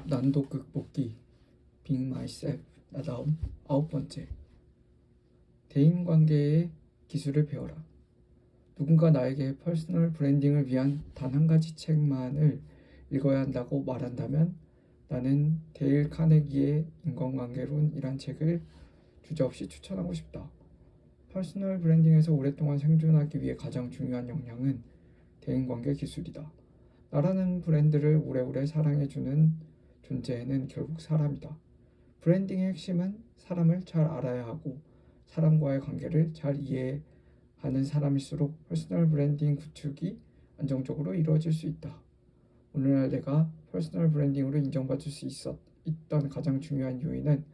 난도 극복기 Being Myself 나다움 9번째 대인관계의 기술을 배워라. 누군가 나에게 퍼스널 브랜딩을 위한 단 한 가지 책만을 읽어야 한다고 말한다면 나는 데일 카네기의 인간관계론이란 책을 주저없이 추천하고 싶다. 퍼스널 브랜딩에서 오랫동안 생존하기 위해 가장 중요한 역량은 대인관계 기술이다. 나라는 브랜드를 오래오래 사랑해주는 존재는 결국 사람이다. 브랜딩의 핵심은 사람을 잘 알아야 하고 사람과의 관계를 잘 이해하는 사람일수록 퍼스널 브랜딩 구축이 안정적으로 이루어질 수 있다. 오늘날 내가 퍼스널 브랜딩으로 인정받을 수 있던 가장 중요한 요인은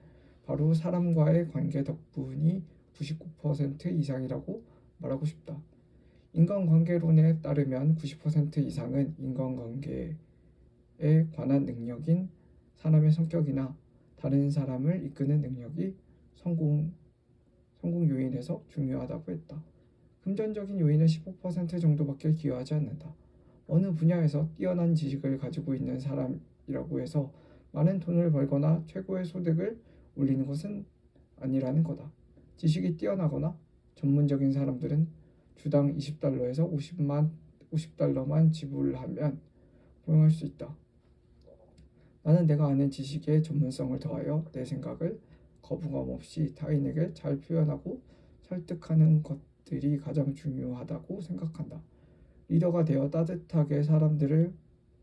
바로 사람과의 관계 덕분이 99% 이상이라고 말하고 싶다. 인간관계론에 따르면 90% 이상은 인간관계에 관한 능력인 사람의 성격이나 다른 사람을 이끄는 능력이 성공 요인에서 중요하다고 했다. 금전적인 요인은 15% 정도밖에 기여하지 않는다. 어느 분야에서 뛰어난 지식을 가지고 있는 사람이라고 해서 많은 돈을 벌거나 최고의 소득을 올리는 것은 아니라는 거다. 지식이 뛰어나거나 전문적인 사람들은 주당 $20에서 $50만 지불하면 포용할 수 있다. 나는 내가 아는 지식에 전문성을 더하여 내 생각을 거부감 없이 타인에게 잘 표현하고 설득하는 것들이 가장 중요하다고 생각한다. 리더가 되어 따뜻하게 사람들을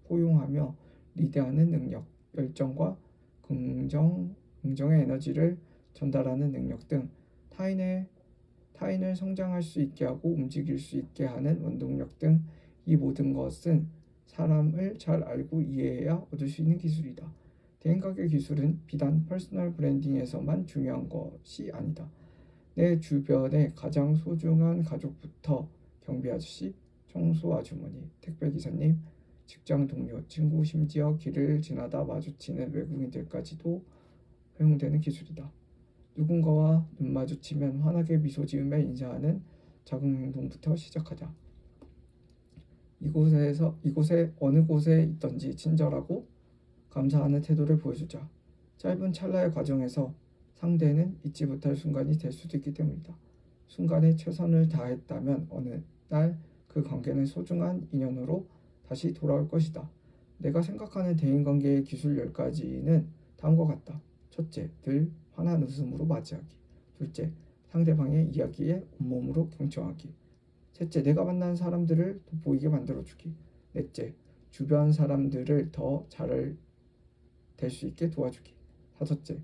포용하며 리드하는 능력, 열정과 긍정의 에너지를 전달하는 능력 등 타인을 성장할 수 있게 하고 움직일 수 있게 하는 원동력 등 이 모든 것은 사람을 잘 알고 이해해야 얻을 수 있는 기술이다. 대인관계 기술은 비단 퍼스널 브랜딩에서만 중요한 것이 아니다. 내 주변의 가장 소중한 가족부터 경비 아저씨, 청소 아주머니, 택배 기사님, 직장 동료, 친구, 심지어 길을 지나다 마주치는 외국인들까지도 허용되는 기술이다. 누군가와 눈 마주치면 환하게 미소 지으며 인사하는 작은 행동부터 시작하자. 이곳에 어느 곳에 있든지 친절하고 감사하는 태도를 보여주자. 짧은 찰나의 과정에서 상대는 잊지 못할 순간이 될 수도 있기 때문이다. 순간에 최선을 다했다면 어느 날 그 관계는 소중한 인연으로 다시 돌아올 것이다. 내가 생각하는 대인관계의 기술 10가지는 다음과 같다. 첫째, 늘 환한 웃음으로 맞이하기. 둘째, 상대방의 이야기에 온몸으로 경청하기. 셋째, 내가 만난 사람들을 돋보이게 만들어주기. 넷째, 주변 사람들을 더 잘 될 수 있게 도와주기. 다섯째,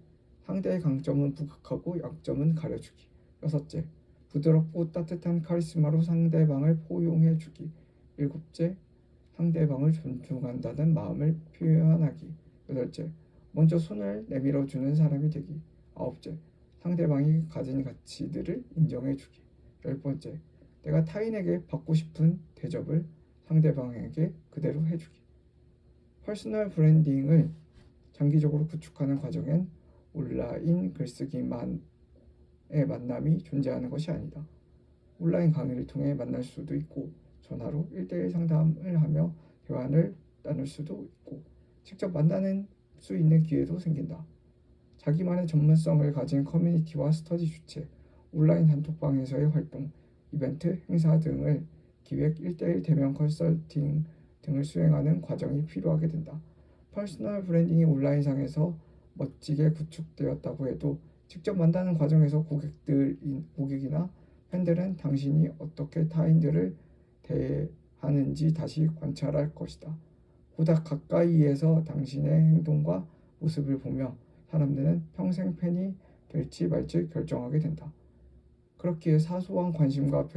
상대의 강점은 부각하고 약점은 가려주기. 여섯째, 부드럽고 따뜻한 카리스마로 상대방을 포용해주기. 일곱째, 상대방을 존중한다는 마음을 표현하기. 여덟째, 먼저 손을 내밀어주는 사람이 되기. 아홉째, 상대방이 가진 가치들을 인정해주기. 열 번째, 내가 타인에게 받고 싶은 대접을 상대방에게 그대로 해주기. 퍼스널 브랜딩을 장기적으로 구축하는 과정엔 온라인 글쓰기만의 만남이 존재하는 것이 아니다. 온라인 강의를 통해 만날 수도 있고 전화로 1대1 상담을 하며 대화를 나눌 수도 있고 직접 만나는 수 있는 기회도 생긴다. 자기만의 전문성을 가진 커뮤니티와 스터디 주체, 온라인 단톡방에서의 활동, 이벤트, 행사 등을 기획, 1대1 대면 컨설팅 등을 수행하는 과정이 필요하게 된다. 퍼스널 브랜딩이 온라인상에서 멋지게 구축되었다고 해도 직접 만나는 과정에서 고객이나 팬들은 당신이 어떻게 타인들을 대하는지 다시 관찰할 것이다. 보다 가까이에서 당신의 행동과 모습을 보며 사람들은 평생 팬이 될지 말지 결정하게 된다. 그렇기에 사소한 관심과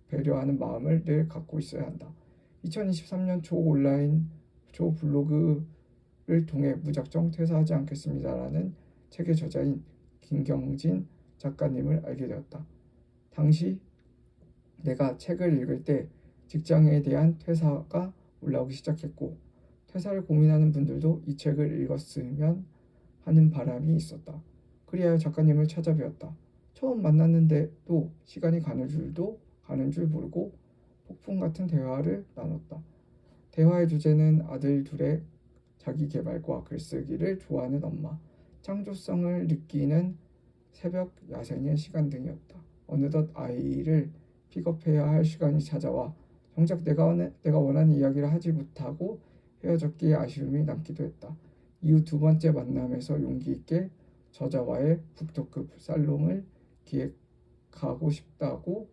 배려하는 마음을 늘 갖고 있어야 한다. 2023년 초 블로그를 통해 무작정 퇴사하지 않겠습니다라는 책의 저자인 김경진 작가님을 알게 되었다. 당시 내가 책을 읽을 때 직장에 대한 퇴사가 올라오기 시작했고 퇴사를 고민하는 분들도 이 책을 읽었으면 하는 바람이 있었다. 그리하여 작가님을 찾아뵈었다. 처음 만났는데도 시간이 가는 줄 모르고 폭풍 같은 대화를 나눴다. 대화의 주제는 아들 둘의 자기 개발과 글쓰기를 좋아하는 엄마, 창조성을 느끼는 새벽 야생의 시간 등이었다. 어느덧 아이를 픽업해야 할 시간이 찾아와 정작 내가 원하는 이야기를 하지 못하고 헤어졌기에 아쉬움이 남기도 했다. 이후 두 번째 만남에서 용기 있게 저자와의 북토크 살롱을 기획하고 싶다고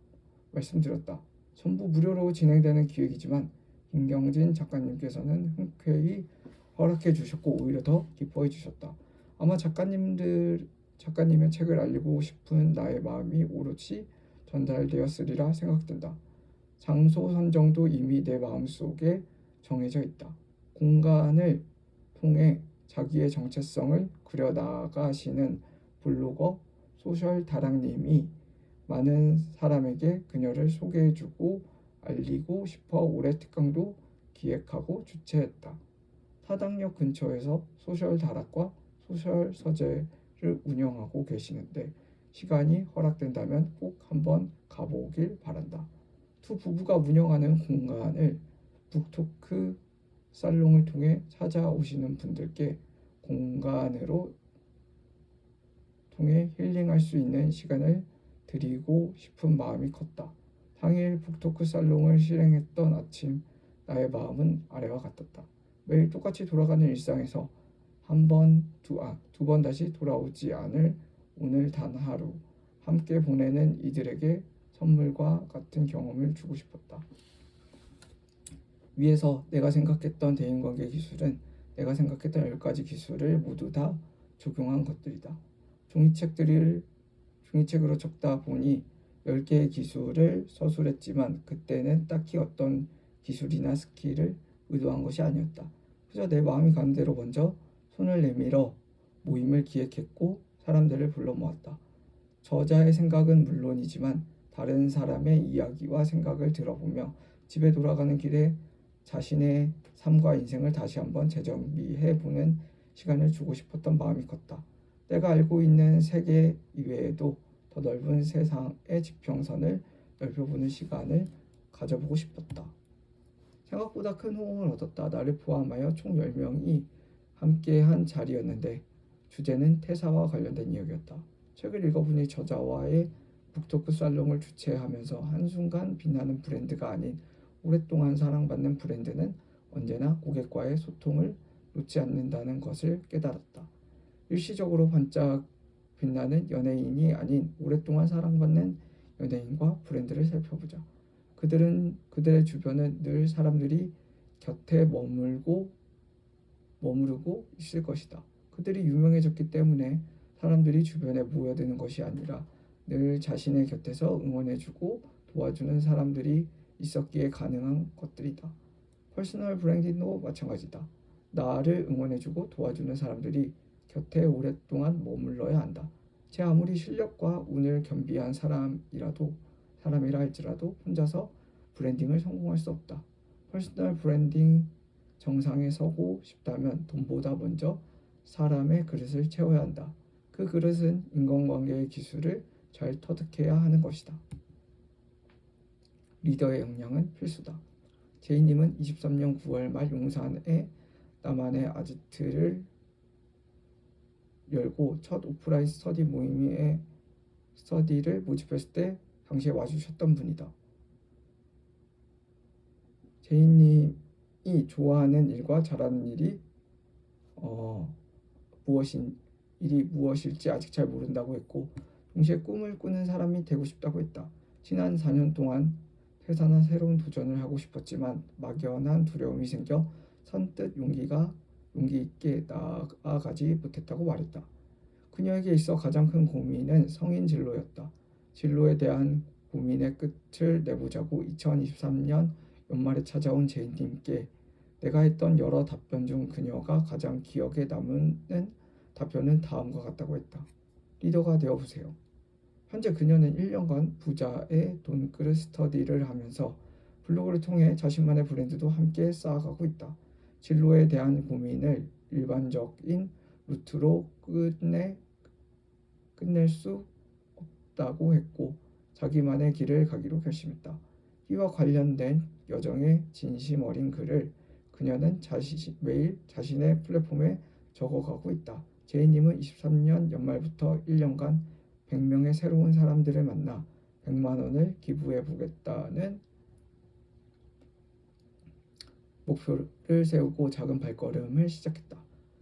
말씀드렸다. 전부 무료로 진행되는 기획이지만 김경진 작가님께서는 흔쾌히 허락해 주셨고 오히려 더 기뻐해 주셨다. 아마 작가님의 책을 알리고 싶은 나의 마음이 오롯이 전달되었으리라 생각된다. 장소 선정도 이미 내 마음속에 정해져 있다. 공간을 통해 자기의 정체성을 그려나가시는 블로거 소셜 다락님이 많은 사람에게 그녀를 소개해주고 알리고 싶어 올해 특강도 기획하고 주최했다. 타당역 근처에서 소셜 다락과 소셜 서재를 운영하고 계시는데 시간이 허락된다면 꼭 한번 가보길 바란다. 두 부부가 운영하는 공간을 북토크 살롱을 통해 찾아오시는 분들께 공간으로 통해 힐링할 수 있는 시간을 드리고 싶은 마음이 컸다. 당일 북토크 살롱을 실행했던 아침, 나의 마음은 아래와 같았다. 매일 똑같이 돌아가는 일상에서 두 번 다시 돌아오지 않을 오늘 단 하루 함께 보내는 이들에게 선물과 같은 경험을 주고 싶었다. 위에서 내가 생각했던 대인관계 기술은 내가 생각했던 10가지 기술을 모두 다 적용한 것들이다. 종이책으로 적다 보니 10개의 기술을 서술했지만 그때는 딱히 어떤 기술이나 스킬을 의도한 것이 아니었다. 그저 내 마음이 가는 대로 먼저 손을 내밀어 모임을 기획했고 사람들을 불러 모았다. 저자의 생각은 물론이지만 다른 사람의 이야기와 생각을 들어보며 집에 돌아가는 길에 자신의 삶과 인생을 다시 한번 재정비해보는 시간을 주고 싶었던 마음이 컸다. 내가 알고 있는 세계 이외에도 더 넓은 세상의 지평선을 넓혀보는 시간을 가져보고 싶었다. 생각보다 큰 호응을 얻었다. 나를 포함하여 총 10명이 함께한 자리였는데 주제는 퇴사와 관련된 이야기였다. 책을 읽어보니 저자와의 북토크 살롱을 주최하면서 한순간 빛나는 브랜드가 아닌 오랫동안 사랑받는 브랜드는 언제나 고객과의 소통을 놓지 않는다는 것을 깨달았다. 일시적으로 반짝 빛나는 연예인이 아닌 오랫동안 사랑받는 연예인과 브랜드를 살펴보자. 그들의 주변은 늘 사람들이 곁에 머무르고 있을 것이다. 그들이 유명해졌기 때문에 사람들이 주변에 모여드는 것이 아니라 늘 자신의 곁에서 응원해주고 도와주는 사람들이 있었기에 가능한 것들이다. 퍼스널 브랜딩도 마찬가지다. 나를 응원해주고 도와주는 사람들이 곁에 오랫동안 머물러야 한다. 제 아무리 실력과 운을 겸비한 사람이라 할지라도 혼자서 브랜딩을 성공할 수 없다. 퍼스널 브랜딩 정상에 서고 싶다면 돈보다 먼저 사람의 그릇을 채워야 한다. 그 그릇은 인간관계의 기술을 잘 터득해야 하는 것이다. 리더의 역량은 필수다. 제이님은 23년 9월 말 용산에 나만의 아지트를 열고 첫 오프라인 스터디를 모집했을 때 당시에 와주셨던 분이다. 제이님이 좋아하는 일과 잘하는 일이 무엇일지 아직 잘 모른다고 했고 동시에 꿈을 꾸는 사람이 되고 싶다고 했다. 지난 4년 동안 회사나 새로운 도전을 하고 싶었지만 막연한 두려움이 생겨 선뜻 용기 있게 나아가지 못했다고 말했다. 그녀에게 있어 가장 큰 고민은 성인 진로였다. 진로에 대한 고민의 끝을 내보자고 2023년 연말에 찾아온 제이님께 내가 했던 여러 답변 중 그녀가 가장 기억에 남는 답변은 다음과 같다고 했다. 리더가 되어보세요. 현재 그녀는 1년간 부자의 돈그릇 스터디를 하면서 블로그를 통해 자신만의 브랜드도 함께 쌓아가고 있다. 진로에 대한 고민을 일반적인 루트로 끝낼 수 없다고 했고 자기만의 길을 가기로 결심했다. 이와 관련된 여정의 진심 어린 글을 그녀는 매일 자신의 플랫폼에 적어가고 있다. 제이님은 23년 연말부터 1년간 100명의 새로운 사람들을 만나 100만 원을 기부해보겠다는 목표를 세우고 작은 발걸음을 시작했다.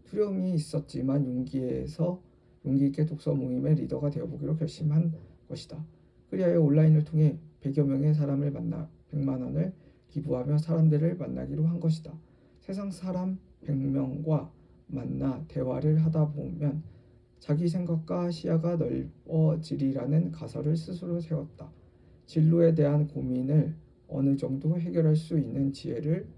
두려움이 있었지만 용기 있게 독서 모임의 리더가 되어보기로 결심한 것이다. 그리하여 온라인을 통해 100여 명의 사람을 만나 100만 원을 기부하며 사람들을 만나기로 한 것이다. 세상 사람 100명과 만나 대화를 하다 보면 자기 생각과 시야가 넓어지리라는 가설을 스스로 세웠다. 진로에 대한 고민을 어느 정도 해결할 수 있는 지혜를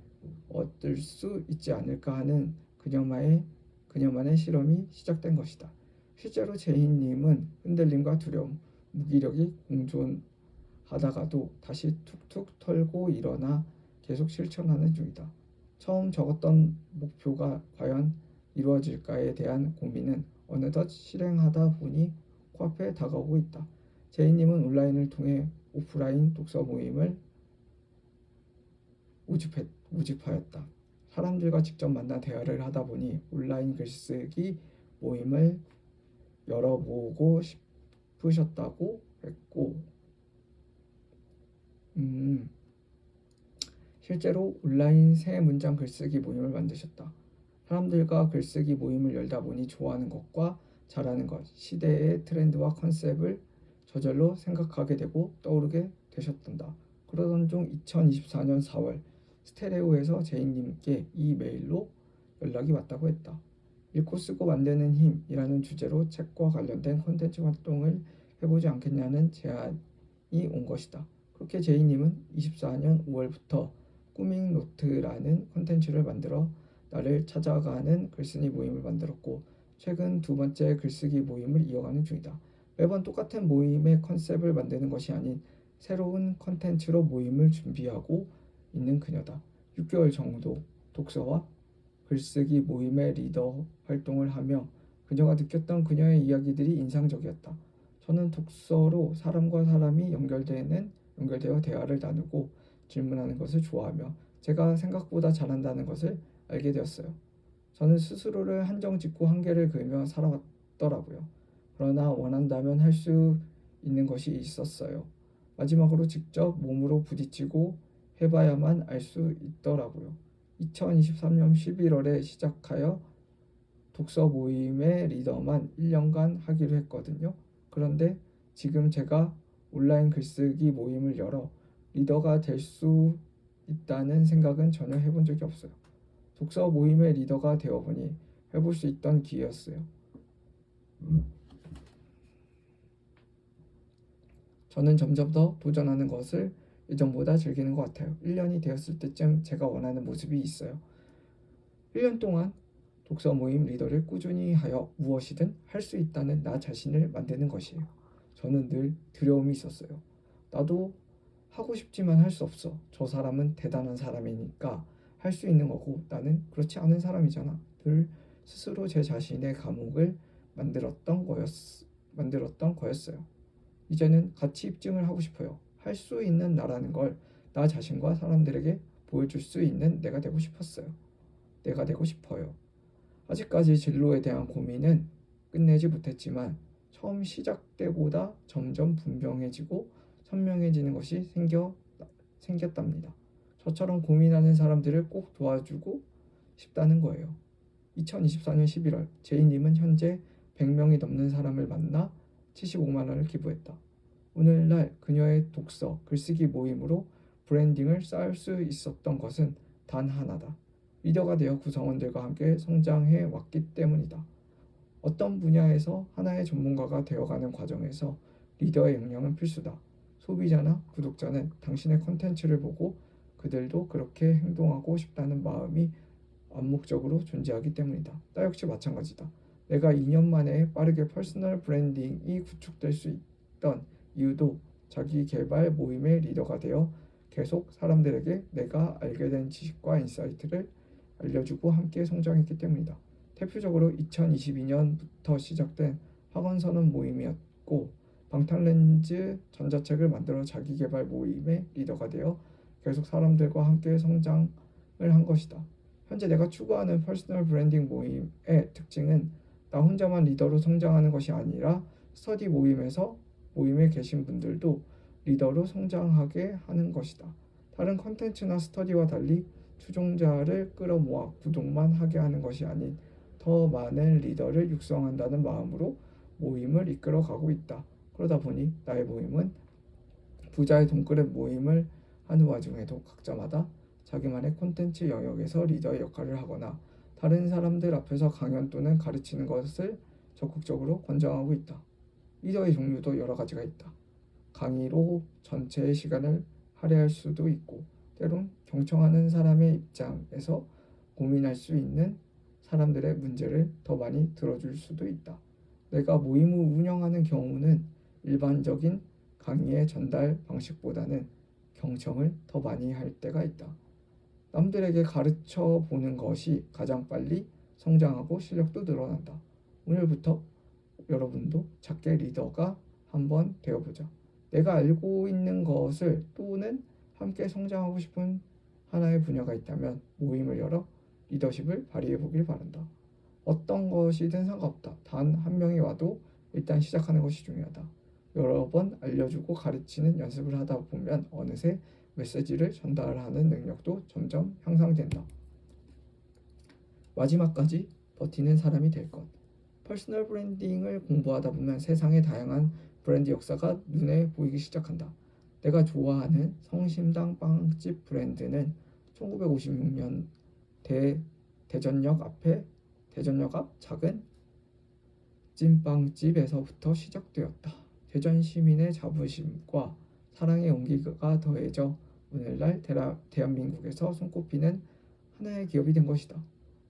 얻을 수 있지 않을까 하는 그녀만의 실험이 시작된 것이다. 실제로 제이님은 흔들림과 두려움, 무기력이 공존하다가도 다시 툭툭 털고 일어나 계속 실천하는 중이다. 처음 적었던 목표가 과연 이루어질까에 대한 고민은 어느덧 실행하다 보니 코앞에 다가오고 있다. 제이님은 온라인을 통해 오프라인 독서 모임을 모집하였다. 사람들과 직접 만나 대화를 하다 보니 온라인 글쓰기 모임을 열어보고 싶으셨다고 했고, 실제로 온라인 새 문장 글쓰기 모임을 만드셨다. 사람들과 글쓰기 모임을 열다 보니 좋아하는 것과 잘하는 것, 시대의 트렌드와 컨셉을 저절로 생각하게 되고 떠오르게 되셨단다. 그러던 중 2024년 4월 스테레오에서 제이님께 이 메일로 연락이 왔다고 했다. 읽고 쓰고 만드는 힘이라는 주제로 책과 관련된 콘텐츠 활동을 해보지 않겠냐는 제안이 온 것이다. 그렇게 제이님은 24년 5월부터 꾸밍 노트라는 콘텐츠를 만들어 나를 찾아가는 글쓰기 모임을 만들었고 최근 두 번째 글쓰기 모임을 이어가는 중이다. 매번 똑같은 모임의 컨셉을 만드는 것이 아닌 새로운 콘텐츠로 모임을 준비하고 있는 그녀다. 6개월 정도 독서와 글쓰기 모임의 리더 활동을 하며 그녀가 느꼈던 그녀의 이야기들이 인상적이었다. 저는 독서로 사람과 사람이 연결되어 대화를 나누고 질문하는 것을 좋아하며 제가 생각보다 잘한다는 것을 알게 되었어요. 저는 스스로를 한정 짓고 한계를 그으며 살아왔더라고요. 그러나 원한다면 할 수 있는 것이 있었어요. 마지막으로 직접 몸으로 부딪히고 해봐야만 알 수 있더라고요. 2023년 11월에 시작하여 독서 모임의 리더만 1년간 하기로 했거든요. 그런데 지금 제가 온라인 글쓰기 모임을 열어 리더가 될 수 있다는 생각은 전혀 해본 적이 없어요. 독서 모임의 리더가 되어보니 해볼 수 있던 기회였어요. 저는 점점 더 도전하는 것을 예전보다 즐기는 것 같아요. 1년이 되었을 때쯤 제가 원하는 모습이 있어요. 1년 동안 독서 모임 리더를 꾸준히 하여 무엇이든 할 수 있다는 나 자신을 만드는 것이에요. 저는 늘 두려움이 있었어요. 나도 하고 싶지만 할 수 없어. 저 사람은 대단한 사람이니까 할 수 있는 거고 나는 그렇지 않은 사람이잖아. 늘 스스로 제 자신의 감옥을 만들었던 거였어요. 이제는 가치 입증을 하고 싶어요. 할 수 있는 나라는 걸 나 자신과 사람들에게 보여줄 수 있는 내가 되고 싶어요. 아직까지 진로에 대한 고민은 끝내지 못했지만 처음 시작 때보다 점점 분명해지고 선명해지는 것이 생겼답니다. 저처럼 고민하는 사람들을 꼭 도와주고 싶다는 거예요. 2024년 11월 제이님은 현재 100명이 넘는 사람을 만나 75만 원을 기부했다. 오늘날 그녀의 독서, 글쓰기 모임으로 브랜딩을 쌓을 수 있었던 것은 단 하나다. 리더가 되어 구성원들과 함께 성장해 왔기 때문이다. 어떤 분야에서 하나의 전문가가 되어가는 과정에서 리더의 역량은 필수다. 소비자나 구독자는 당신의 콘텐츠를 보고 그들도 그렇게 행동하고 싶다는 마음이 암묵적으로 존재하기 때문이다. 나 역시 마찬가지다. 내가 2년 만에 빠르게 퍼스널 브랜딩이 구축될 수 있던 이유도 자기 개발 모임의 리더가 되어 계속 사람들에게 내가 알게 된 지식과 인사이트를 알려주고 함께 성장했기 때문이다. 대표적으로 2022년부터 시작된 학원선언 모임이었고 방탄렌즈 전자책을 만들어 자기개발 모임의 리더가 되어 계속 사람들과 함께 성장을 한 것이다. 현재 내가 추구하는 퍼스널 브랜딩 모임의 특징은 나 혼자만 리더로 성장하는 것이 아니라 스터디 모임에 계신 분들도 리더로 성장하게 하는 것이다. 다른 컨텐츠나 스터디와 달리 추종자를 끌어모아 구독만 하게 하는 것이 아닌 더 많은 리더를 육성한다는 마음으로 모임을 이끌어 가고 있다. 그러다 보니 나의 모임은 부자의 돈그릇 모임을 하는 와중에도 각자마다 자기만의 콘텐츠 영역에서 리더의 역할을 하거나 다른 사람들 앞에서 강연 또는 가르치는 것을 적극적으로 권장하고 있다. 리더의 종류도 여러 가지가 있다. 강의로 전체의 시간을 할애할 수도 있고 때론 경청하는 사람의 입장에서 고민할 수 있는 사람들의 문제를 더 많이 들어줄 수도 있다. 내가 모임을 운영하는 경우는 일반적인 강의의 전달 방식보다는 경청을 더 많이 할 때가 있다. 남들에게 가르쳐 보는 것이 가장 빨리 성장하고 실력도 늘어난다. 오늘부터 여러분도 작게 리더가 한번 되어보자. 내가 알고 있는 것을 또는 함께 성장하고 싶은 하나의 분야가 있다면 모임을 열어 리더십을 발휘해 보길 바란다. 어떤 것이든 상관없다. 단 한 명이 와도 일단 시작하는 것이 중요하다. 여러 번 알려주고 가르치는 연습을 하다 보면 어느새 메시지를 전달하는 능력도 점점 향상된다. 마지막까지 버티는 사람이 될 것. 퍼스널 브랜딩을 공부하다 보면 세상의 다양한 브랜드 역사가 눈에 보이기 시작한다. 내가 좋아하는 성심당 빵집 브랜드는 1956년 대전역 앞 작은 찐빵집에서부터 시작되었다. 대전 시민의 자부심과 사랑의 온기가 더해져 오늘날 대한민국에서 손꼽히는 하나의 기업이 된 것이다.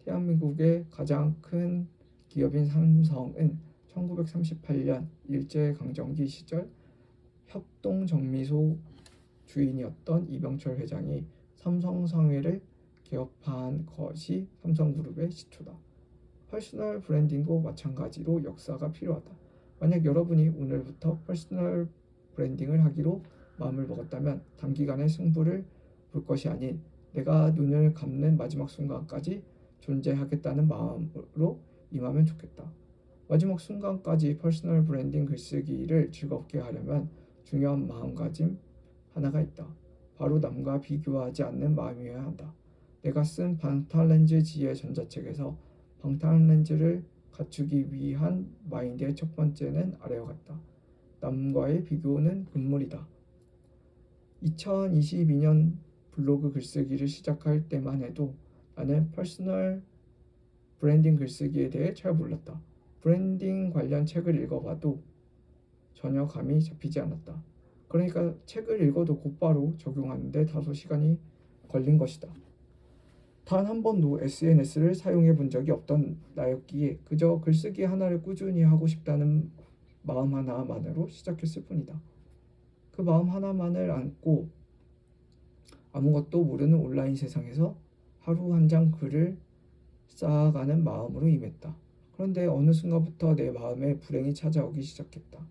대한민국의 가장 큰 기업인 삼성은 1938년 일제강점기 시절 협동정미소 주인이었던 이병철 회장이 삼성상회를 개업한 것이 삼성그룹의 시초다. 퍼스널 브랜딩도 마찬가지로 역사가 필요하다. 만약 여러분이 오늘부터 퍼스널 브랜딩을 하기로 마음을 먹었다면 단기간에 승부를 볼 것이 아닌 내가 눈을 감는 마지막 순간까지 존재하겠다는 마음으로 임하면 좋겠다. 마지막 순간까지 퍼스널 브랜딩 글쓰기를 즐겁게 하려면 중요한 마음가짐 하나가 있다. 바로 남과 비교하지 않는 마음이어야 한다. 내가 쓴 방탄렌즈 지혜 전자책에서 방탄렌즈를 갖추기 위한 마인드의 첫 번째는 아래와 같다. 남과의 비교는 금물이다. 2022년 블로그 글쓰기를 시작할 때만 해도 나는 퍼스널 브랜딩 글쓰기에 대해 잘 몰랐다. 브랜딩 관련 책을 읽어봐도 전혀 감이 잡히지 않았다. 그러니까 책을 읽어도 곧바로 적용하는데 다소 시간이 걸린 것이다. 단 한 번도 SNS를 사용해 본 적이 없던 나였기에 그저 글쓰기 하나를 꾸준히 하고 싶다는 마음 하나만으로 시작했을 뿐이다. 그 마음 하나만을 안고 아무것도 모르는 온라인 세상에서 하루 한 장 글을 쌓아가는 마음으로 임했다. 그런데 어느 순간부터 내 마음에 불행이 찾아오기 시작했다.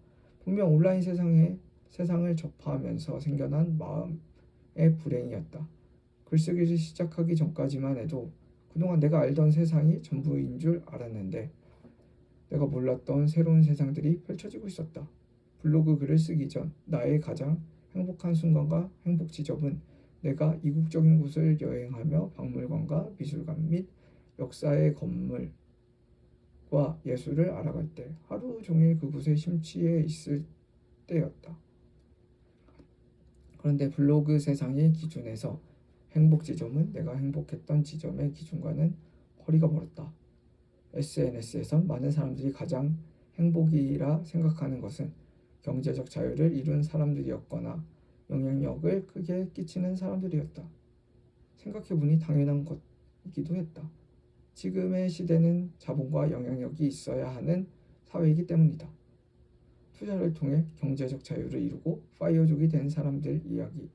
분명 온라인 세상을 접하면서 생겨난 마음의 불행이었다. 글쓰기를 시작하기 전까지만 해도 그동안 내가 알던 세상이 전부인 줄 알았는데 내가 몰랐던 새로운 세상들이 펼쳐지고 있었다. 블로그 글을 쓰기 전 나의 가장 행복한 순간과 행복 지점은 내가 이국적인 곳을 여행하며 박물관과 미술관 및 역사의 건물과 예술을 알아갈 때 하루 종일 그곳에 심취해 있을 때였다. 그런데 블로그 세상의 기준에서 행복 지점은 내가 행복했던 지점의 기준과는 거리가 멀었다. SNS에선 많은 사람들이 가장 행복이라 생각하는 것은 경제적 자유를 이룬 사람들이었거나 영향력을 크게 끼치는 사람들이었다. 생각해보니 당연한 것이기도 했다. 지금의 시대는 자본과 영향력이 있어야 하는 사회이기 때문이다. 투자를 통해 경제적 자유를 이루고 파이어족이 된 사람들의 이야기,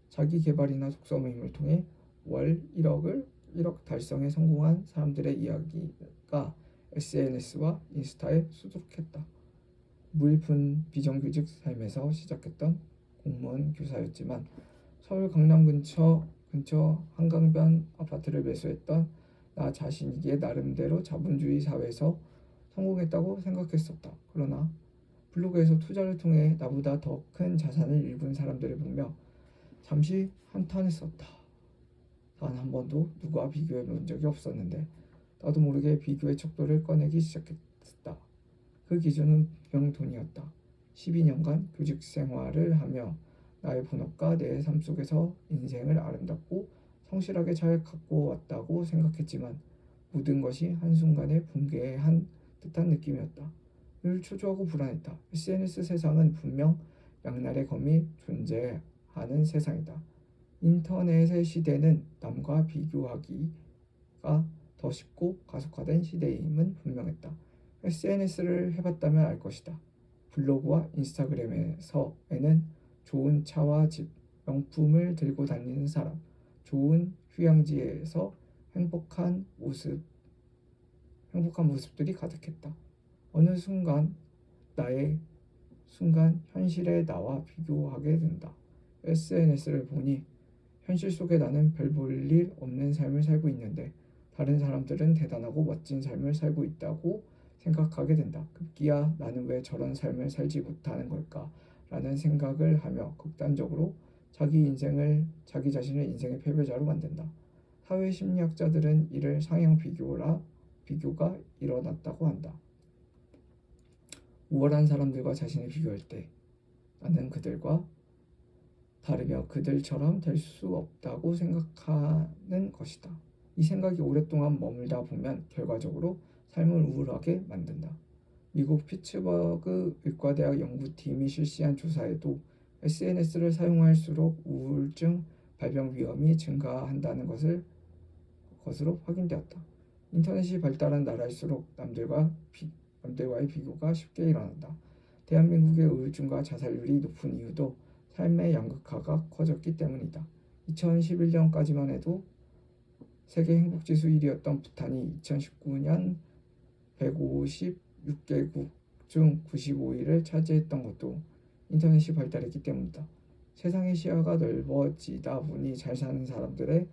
자기 개발이나 독서 모임을 통해 월 1억 달성에 성공한 사람들의 이야기가 SNS와 인스타에 수두룩했다. 무일푼 비정규직 삶에서 시작했던 공무원 교사였지만 서울 강남 근처 한강변 아파트를 매수했던 나 자신이기에 나름대로 자본주의 사회에서 성공했다고 생각했었다. 그러나 블로그에서 투자를 통해 나보다 더 큰 자산을 일군 사람들을 보며 잠시 한탄했었다. 단 한 번도 누구와 비교해 본 적이 없었는데 나도 모르게 비교의 척도를 꺼내기 시작했다. 그 기준은 분명 돈이었다. 12년간 교직 생활을 하며 나의 본업과 내 삶 속에서 인생을 아름답고 성실하게 잘 갖고 왔다고 생각했지만 모든 것이 한순간에 붕괴한 듯한 느낌이었다. 늘 초조하고 불안했다. SNS 세상은 분명 양날의 검이 존재하는 세상이다. 인터넷의 시대는 남과 비교하기가 더 쉽고 가속화된 시대임은 분명했다. SNS를 해봤다면 알 것이다. 블로그와 인스타그램에서에는 좋은 차와 집, 명품을 들고 다니는 사람, 좋은 휴양지에서 행복한 모습들이 가득했다. 어느 순간 현실의 나와 비교하게 된다. SNS를 보니 현실 속에 나는 별 볼 일 없는 삶을 살고 있는데 다른 사람들은 대단하고 멋진 삶을 살고 있다고 생각하게 된다. 급기야 나는 왜 저런 삶을 살지 못하는 걸까? 라는 생각을 하며 극단적으로 자기 자신을 인생의 패배자로 만든다. 사회 심리학자들은 이를 상향 비교가 일어났다고 한다. 우월한 사람들과 자신을 비교할 때 나는 그들과 다르며 그들처럼 될 수 없다고 생각하는 것이다. 이 생각이 오랫동안 머물다 보면 결과적으로 삶을 우울하게 만든다. 미국 피츠버그 의과대학 연구팀이 실시한 조사에도 SNS를 사용할수록 우울증 발병 위험이 증가한다는 것으로 확인되었다. 인터넷이 발달한 나라일수록 남들과의 비교가 쉽게 일어난다. 대한민국의 우울증과 자살률이 높은 이유도 삶의 양극화가 커졌기 때문이다. 2011년까지만 해도 세계 행복지수 1위였던 부탄이 2019년 156개국 중 95위를 차지했던 것도 인터넷이 발달했기 때문이다. 세상의 시야가 넓어지다 보니 잘 사는 사람들의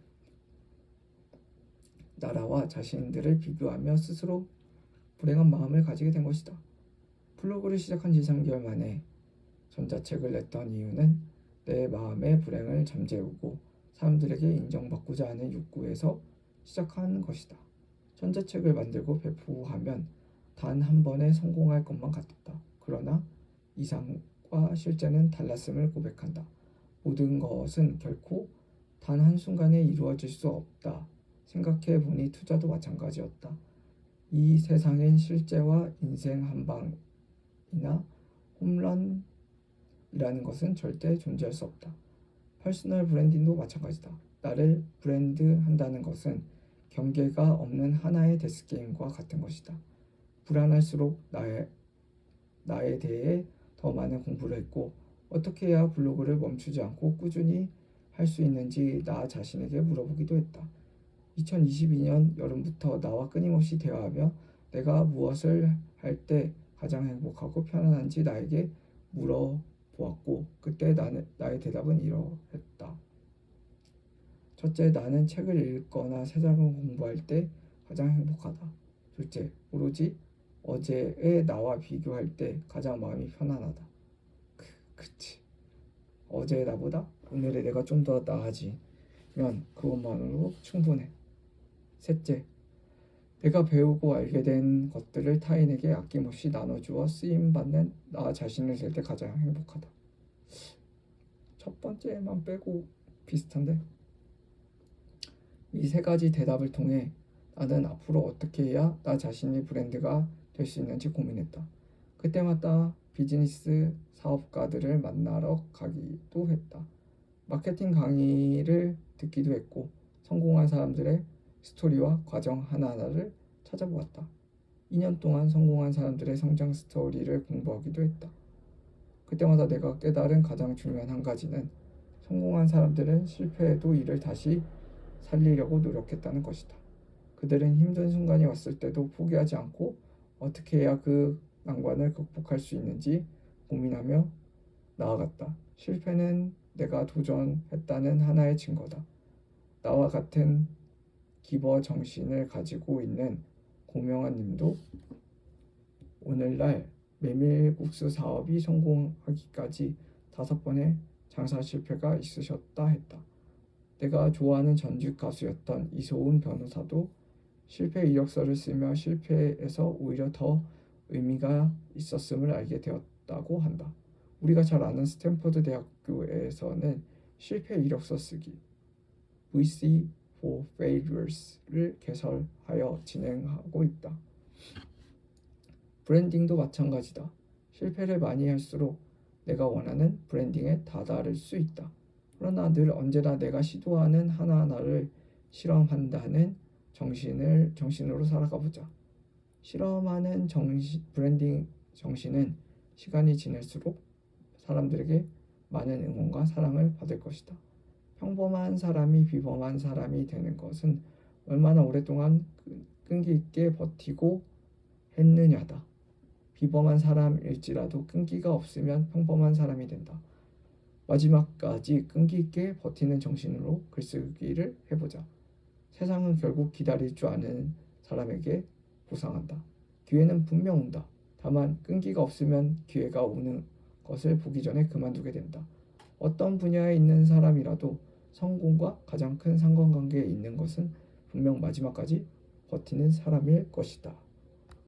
나라와 자신들을 비교하며 스스로 불행한 마음을 가지게 된 것이다. 블로그를 시작한 지 3개월 만에 전자책을 냈던 이유는 내 마음의 불행을 잠재우고 사람들에게 인정받고자 하는 욕구에서 시작한 것이다. 전자책을 만들고 배포하면 단 한 번에 성공할 것만 같았다. 그러나 이상과 실제는 달랐음을 고백한다. 모든 것은 결코 단 한순간에 이루어질 수 없다. 생각해 보니 투자도 마찬가지였다. 이 세상엔 실제와 인생 한 방이나 홈런이라는 것은 절대 존재할 수 없다. 퍼스널 브랜딩도 마찬가지다. 나를 브랜드한다는 것은 경계가 없는 하나의 데스게임과 같은 것이다. 불안할수록 나에 대해 더 많은 공부를 했고 어떻게 해야 블로그를 멈추지 않고 꾸준히 할 수 있는지 나 자신에게 물어보기도 했다. 2022년 여름부터 나와 끊임없이 대화하며 내가 무엇을 할 때 가장 행복하고 편안한지 나에게 물어보았고 그때 나의 대답은 이러했다. 첫째, 나는 책을 읽거나 새작을 공부할 때 가장 행복하다. 둘째, 오로지 어제의 나와 비교할 때 가장 마음이 편안하다. 그치. 어제의 나보다 오늘의 내가 좀 더 나아지면 그것만으로 충분해. 셋째, 내가 배우고 알게 된 것들을 타인에게 아낌없이 나눠주어 쓰임받는 나 자신을 될 때 가장 행복하다. 첫 번째만 빼고 비슷한데? 이 세 가지 대답을 통해 나는 앞으로 어떻게 해야 나 자신이 브랜드가 될 수 있는지 고민했다. 그때마다 비즈니스 사업가들을 만나러 가기도 했다. 마케팅 강의를 듣기도 했고 성공한 사람들의 스토리와 과정 하나하나를 찾아보았다. 2년 동안 성공한 사람들의 성장 스토리를 공부하기도 했다. 그때마다 내가 깨달은 가장 중요한 한 가지는 성공한 사람들은 실패해도 이를 다시 살리려고 노력했다는 것이다. 그들은 힘든 순간이 왔을 때도 포기하지 않고 어떻게 해야 그 난관을 극복할 수 있는지 고민하며 나아갔다. 실패는 내가 도전했다는 하나의 증거다. 나와 같은 기버 정신을 가지고 있는 고명환 님도 오늘날 메밀국수 사업이 성공하기까지 5번의 장사 실패가 있으셨다 했다. 내가 좋아하는 전직 가수였던 이소은 변호사도 실패 이력서를 쓰며 실패에서 오히려 더 의미가 있었음을 알게 되었다고 한다. 우리가 잘 아는 스탠퍼드 대학교에서는 실패 이력서 쓰기 VC for Failures를 개설하여 진행하고 있다. 브랜딩도 마찬가지다. 실패를 많이 할수록 내가 원하는 브랜딩에 다다를 수 있다. 그러나 늘 언제나 내가 시도하는 하나하나를 실험한다는 정신으로 살아가 보자. 실험하는 브랜딩 정신은 시간이 지날수록 사람들에게 많은 응원과 사랑을 받을 것이다. 평범한 사람이 비범한 사람이 되는 것은 얼마나 오랫동안 끈기 있게 버티고 했느냐다. 비범한 사람일지라도 끈기가 없으면 평범한 사람이 된다. 마지막까지 끈기 있게 버티는 정신으로 글쓰기를 해보자. 세상은 결국 기다릴 줄 아는 사람에게 보상한다. 기회는 분명 온다. 다만 끈기가 없으면 기회가 오는 것을 보기 전에 그만두게 된다. 어떤 분야에 있는 사람이라도 성공과 가장 큰 상관관계에 있는 것은 분명 마지막까지 버티는 사람일 것이다.